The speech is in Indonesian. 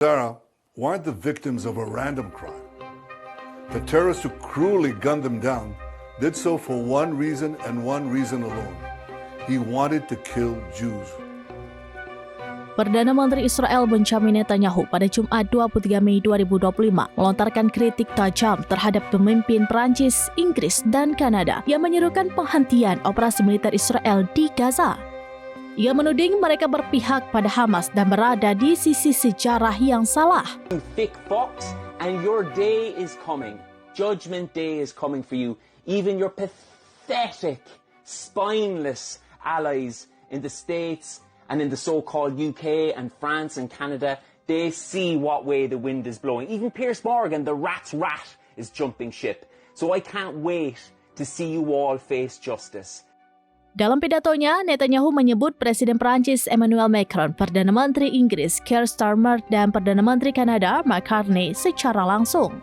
Sarah weren't the victims of a random crime. The terrorists who cruelly gunned them down did so for one reason and one reason alone. He wanted to kill Jews. Perdana Menteri Israel Benjamin Netanyahu pada Jumat 23 Mei 2025 melontarkan kritik tajam terhadap pemimpin Perancis, Inggris, dan Kanada yang menyerukan penghentian operasi militer Israel di Gaza. Ia menuding mereka berpihak pada Hamas dan berada di sisi sejarah yang salah. Thick fox, and your day is coming. Judgment day is coming for you. Even your pathetic, spineless allies in the States and in the so-called UK and France and Canada, they see what way the wind is blowing. Even Piers Morgan, the rat's rat, is jumping ship. So I can't wait to see you all face justice. Dalam pidatonya, Netanyahu menyebut Presiden Perancis Emmanuel Macron, Perdana Menteri Inggris Keir Starmer, dan Perdana Menteri Kanada Mark Carney secara langsung.